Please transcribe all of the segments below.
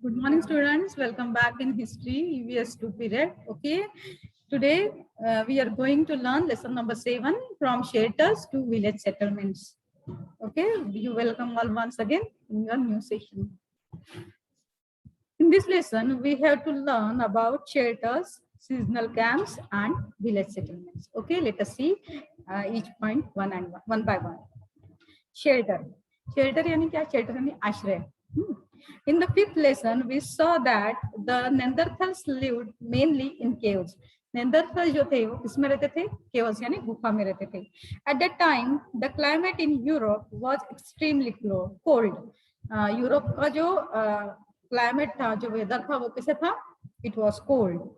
Good morning, students. Welcome back in history EVS 2 period. Okay, today we are going to learn lesson number 7 from shelters to village settlements. Okay, you welcome all once again in your new session. In this lesson, we have to learn about shelters, seasonal camps, and village settlements. Okay, let us see each point one by one. Shelter. Shelter यानी क्या? Shelter यानी आश्रय. In the fifth lesson, we saw that the Neanderthals lived mainly in caves. Neanderthal जो थे वो किसमें रहते थे? Caves यानी गुफा में रहते थे. At that time, the climate in Europe was extremely cold. Europe का जो क्लाइमेट था, जो वेदर था, वो कैसे था? It was cold.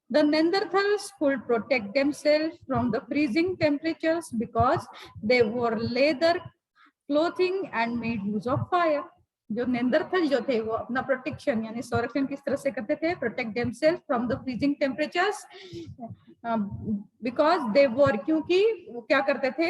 The Neanderthals could protect themselves from the freezing temperatures because they wore leather clothing and made use of fire. जो नेंदरथल जो थे वो अपना प्रोटेक्शन यानी संरक्षण किस तरह से करते थे? Protect themselves from the freezing temperatures because they were, क्योंकि वो क्या करते थे?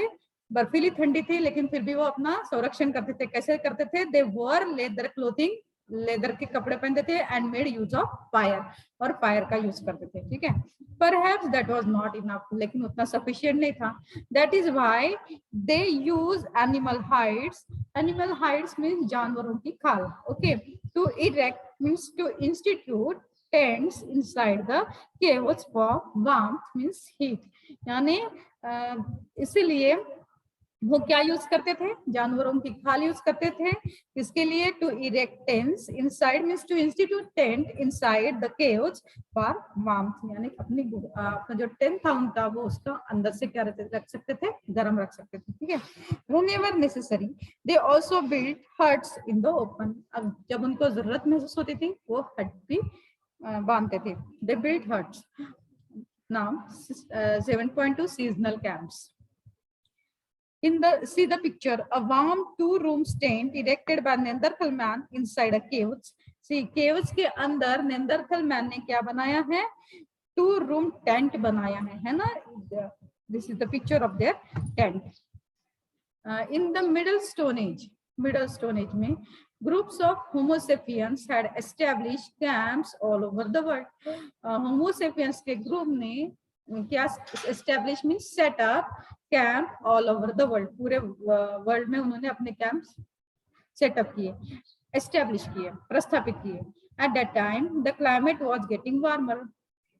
बर्फीली ठंडी थी लेकिन फिर भी वो अपना संरक्षण करते थे. कैसे करते थे? They were leather clothing, leather के कपड़े पहनते थे, and made use of fire, और फायर का यूज करते थे. ठीक है, perhaps that was not enough, लेकिन उतना सफिशिएंट नहीं था. That is why they use animal hides. Animal hides means जानवरों की खाल. Okay, to erect means to institute tents inside the caves for warmth means heat. यानी इसीलिए वो क्या यूज करते थे? जानवरों की खाल यूज करते थे. इसके लिए to erect tents inside means to institute tent inside the caves for warmth, यानी अपनी अपना जो टेंट था उनका, वो उसका अंदर से क्या रख सकते थे? गर्म रख सकते थे. ठीक है, whenever necessary they also built huts in the open. अब जब उनको जरूरत महसूस होती थी वो हट भी बांधते थे. They built huts. Now 7.2 seasonal camps. See the picture, a warm 2-room tent erected by Neanderthal man inside a caves. See, caves के अंदर Neanderthal man ने क्या बनाया है? 2-room tent बनाया है ना? This is the picture of their tent. In the Middle Stone Age में groups of Homo sapiens had established camps all over the world. Homo sapiens के ग्रुप ने क्या establish means set up camp all over the world. पूरे world में उन्होंने अपने camps setup किए, establish किए, प्रस्थापित किए. At that time the climate was getting warmer.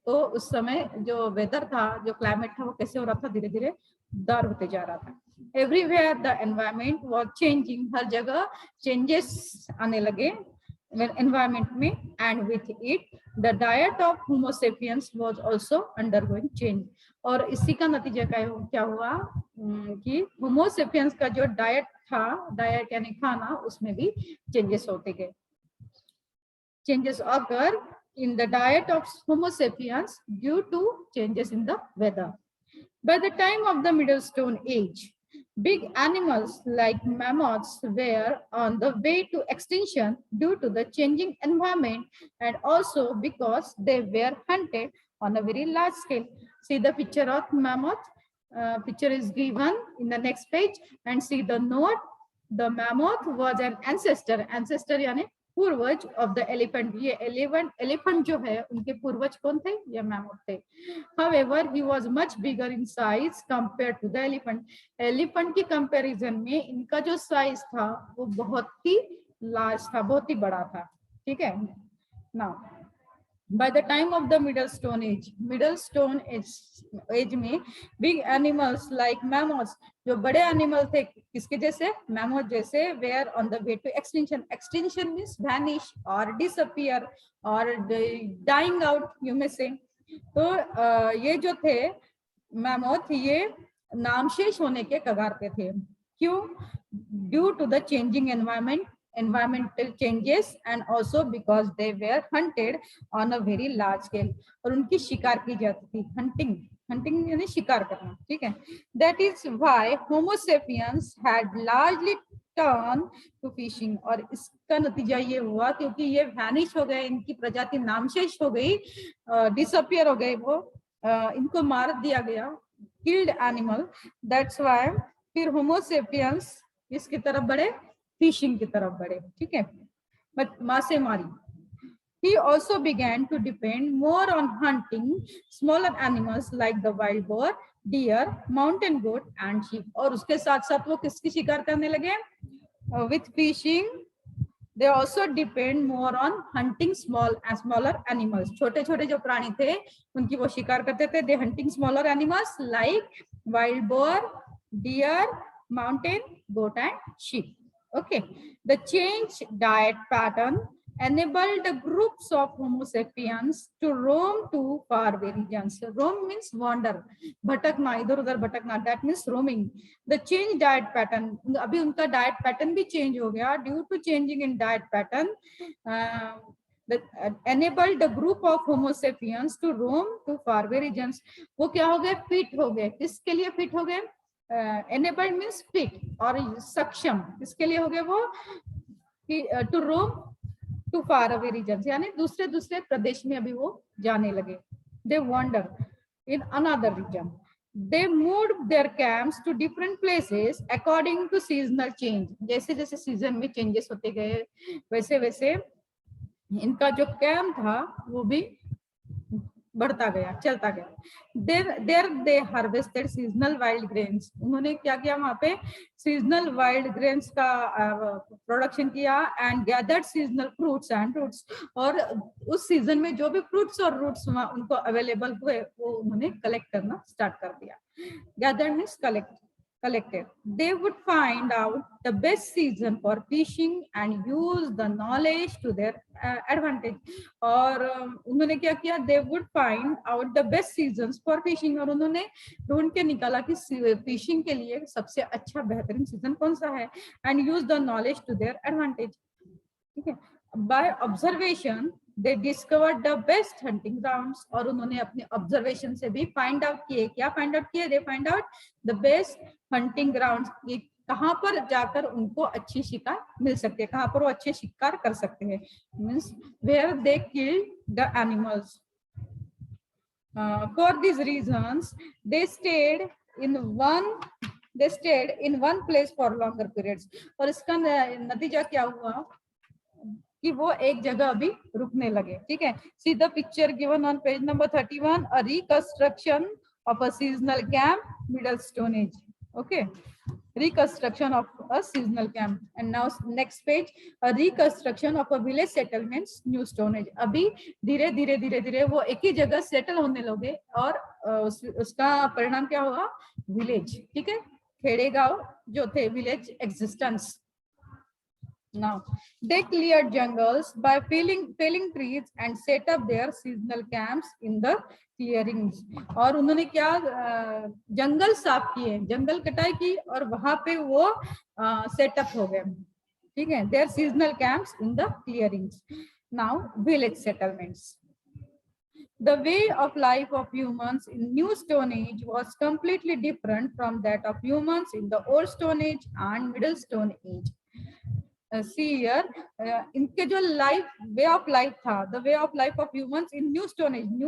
तो उस समय जो वेदर था, जो क्लाइमेट था, वो कैसे हो रहा था? धीरे धीरे दार होते जा रहा था. Everywhere the environment was changing. हर जगह चेंजेस आने लगे एनवायरमेंट में. And with it the diet of homo sapiens was also undergoing change. और इसी का नतीजा क्या हुआ कि होमो सेपियंस का जो डाइट था, डाइट यानी खाना, उसमें भी चेंजेस होते गए. Changes occur in the diet of Homo sapiens due to changes in the weather. By the time of the Middle Stone Age, big animals like mammoths were on the way to extinction due to the changing environment, and also because they were hunted on a very large scale. See the picture of mammoth. Picture is given in the next page, and see the note. The mammoth was an ancestor. Ancestor यानी पूर्वज of the elephant. ये elephant जो है, उनके पूर्वज कौन थे? ये मैमोथ थे. However, he was much bigger in size compared to the elephant. Elephant की कंपैरिजन में इनका जो साइज था वो बहुत ही लार्ज था, बहुत ही बड़ा था. ठीक है. Now by the time of the Middle Stone Age में big animals like mammoths, जो बड़े एनिमल थे किसके जैसे? मैमोथ जैसे, were on the way to extinction. Extinction means vanish or disappear or dying out, you may say. तो ये जो थे मैमोथ, ये नामशेष होने के कगार पे थे. क्यों? Due to the changing environmental changes, and also because they were hunted on a very large scale. और उनकी शिकार की जाती थी. hunting यानी शिकार करना. ठीक है. That is why Homo sapiens had largely turned to fishing. और इसका नतीजा ये हुआ क्योंकि ये वैनिश हो गए, इनकी प्रजाति नामशेष हो गई, डिसअपियर हो गए, वो इनको मार दिया गया, killed animal. That's why फिर Homo sapiens इसकी तरफ बढ़े, फिशिंग की तरफ बढ़े. ठीक है, मासेमारी. He also began to depend more on hunting smaller animals like the wild boar, deer, mountain goat and sheep. और उसके साथ साथ वो किसकी शिकार करने लगे? With fishing, they also depend more on hunting smaller animals. छोटे छोटे जो प्राणी थे उनकी वो शिकार करते थे. They hunting smaller animals like wild boar, deer, mountain goat and sheep. Okay, the changed diet pattern enabled groups of Homo sapiens to roam to faraway regions. Roam means wander, भटकना, इधर उधर भटकना. That means roaming. The change diet pattern, अभी उनका diet pattern भी change हो गया. Due to changing in diet pattern, enabled the group of Homo sapiens to roam to faraway regions. वो क्या हो गए? Fit हो गए. किसके लिए fit हो गए? Enabled means fit और सक्षम. किसके लिए हो गए वो? To roam to faraway regions, यानी दूसरे दूसरे प्रदेश में अभी वो जाने लगे. They wander in another region. They moved their camps to different places according to seasonal change. जैसे जैसे सीजन में चेंजेस होते गए वैसे वैसे इनका जो कैंप था वो भी बढ़ता गया, चलता गया. There they harvested seasonal wild grains. उन्होंने क्या किया वहाँ पे? Seasonal wild grains का प्रोडक्शन किया and gathered seasonal fruits and roots. और उस सीजन में जो भी फ्रूट्स और रूट्स उनको अवेलेबल हुए वो उन्होंने कलेक्ट करना स्टार्ट कर दिया. Gathered means collected. They would find out the best season for fishing and use the knowledge to their advantage. और उन्होंने क्या किया? They would find out the best seasons for fishing. और उन्होंने ढूंढ के निकाला कि फिशिंग के लिए सबसे अच्छा बेहतरीन सीजन कौन सा है and use the knowledge to their advantage. ठीक है. By observation they discovered the best hunting grounds. और उन्होंने अपने ऑब्जर्वेशन से भी फाइंड आउट किए. क्या फाइंड आउट किए? They find out the best hunting grounds. ये कहाँ पर जाकर उनको अच्छी शिकार मिल सकती है, कहाँ पर वो अच्छे शिकार कर सकते हैं. Means where they killed the animals. For these reasons they stayed in one place for longer periods. और इसका नतीजा क्या हुआ कि वो एक जगह अभी रुकने लगे. ठीक है. See the picture given on page number 31, a reconstruction of a seasonal camp, Middle Stone Age. Okay, reconstruction of a seasonal camp. And now next page, a reconstruction of a village settlements, New Stone Age. अभी धीरे धीरे धीरे धीरे वो एक ही जगह settle होने लगे और उसका परिणाम क्या हुआ? विलेज. ठीक है. खेड़े गांव जो थे, village existence. Now they cleared jungles by felling trees and set up their seasonal camps in the clearings. और उन्होंने क्या जंगल साफ किए, जंगल कटाई की और वहां पे वो सेटअप हो गए. ठीक है. Their seasonal camps in the clearings. Now village settlements. The way of life of humans in New Stone Age was completely different from that of humans in the Old Stone Age and Middle Stone Age. See here, इनके जो वे of life था, the way of life of humans in new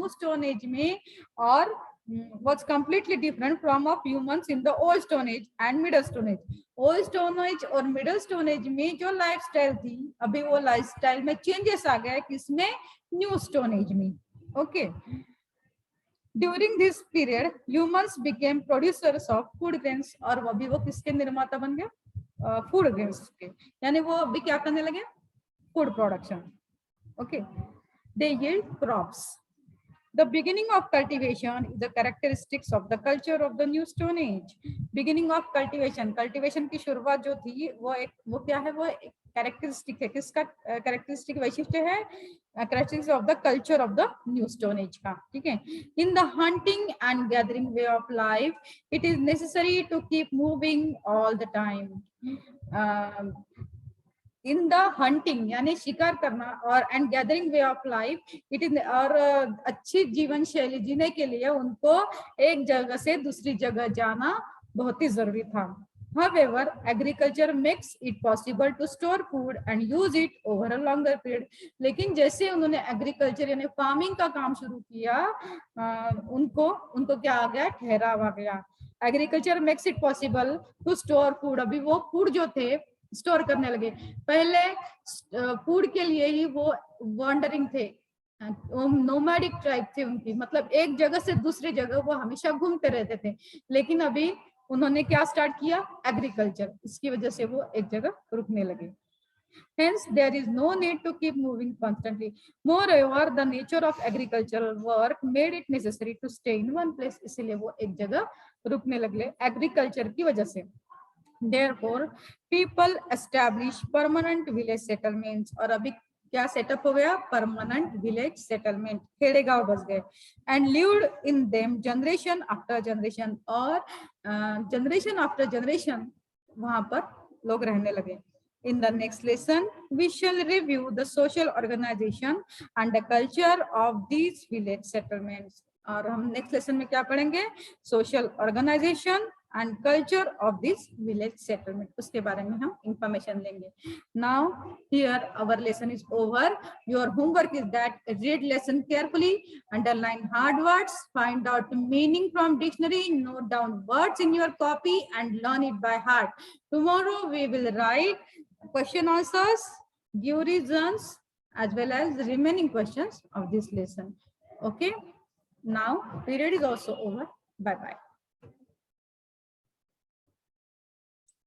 stone as में और was completely different from of humans in the old stone age and middle stone age. Old stone age और middle stone age में जो lifestyle थी अभी वो lifestyle में changes आ गए किसमें? न्यू स्टोन एज में. Okay. During this period humans became producers of food grains. और वो भी वो किसके निर्माता बन गए? फूड ग्रेन्स के. यानी वो अभी क्या करने लगे? Food production. Okay. They yield crops. The beginning of cultivation is the characteristics of the culture of the New Stone Age. Beginning of cultivation, cultivation की शुरुआत जो थी वो क्या है? वो कैरेक्टरिस्टिक है. किसका कैरेक्टरिस्टिक वैशिष्ट्य है? Characteristics of the culture of the new stone age का. ठीक है. In the hunting and gathering way of life it is necessary to keep moving all the time. In the hunting यानी शिकार करना और and gathering way of life it is और अच्छी जीवन शैली जीने के लिए उनको एक जगह से दूसरी जगह जाना बहुत ही जरूरी था. However, agriculture makes it possible to store food and use it over a longer period. लेकिन जैसे उन्होंने एग्रीकल्चर यानी फार्मिंग का काम शुरू किया उनको क्या आ गया? ठहराव आ गया. Agriculture makes it possible to store food. अभी वो फूड जो थे स्टोर करने लगे। पहले फूड के लिए ही वो वॉन्डरिंग थे, नोमैडिक ट्राइब थे उनकी, मतलब एक जगह से दूसरी जगह वो हमेशा घूमते रहते थे। लेकिन अभी उन्होंने क्या स्टार्ट किया, एग्रीकल्चर, इसकी वजह से वो एक जगह रुकने लगे। Hence, there is no need to keep moving constantly. Moreover, the nature of agricultural work made it necessary to stay in one place. इसलिए वो एक जगह रुकने लगे एग्रीकल्चर की वजह से। Therefore, people establish permanent village settlements, और अभी क्या सेटअप हो गया, परमानेंट विलेज सेटलमेंट, खेड़े गांव बस गए। And lived in them generation after generation, और जनरेशन आफ्टर जनरेशन वहां पर लोग रहने लगे। In the next lesson, we shall review the social organization and the culture of these village settlements. और हम नेक्स्ट लेसन में क्या पढ़ेंगे, social organization and culture of this village settlement, उसके बारे में हम इंफॉर्मेशन लेंगे। Now here our lesson is over. Your homework is that read lesson carefully, underline hard words, find out meaning from dictionary, note down words in your copy and learn it by heart. Tomorrow we will write question answers, give reasons, as well as the remaining questions of this lesson. Okay, now period is also over. Bye bye.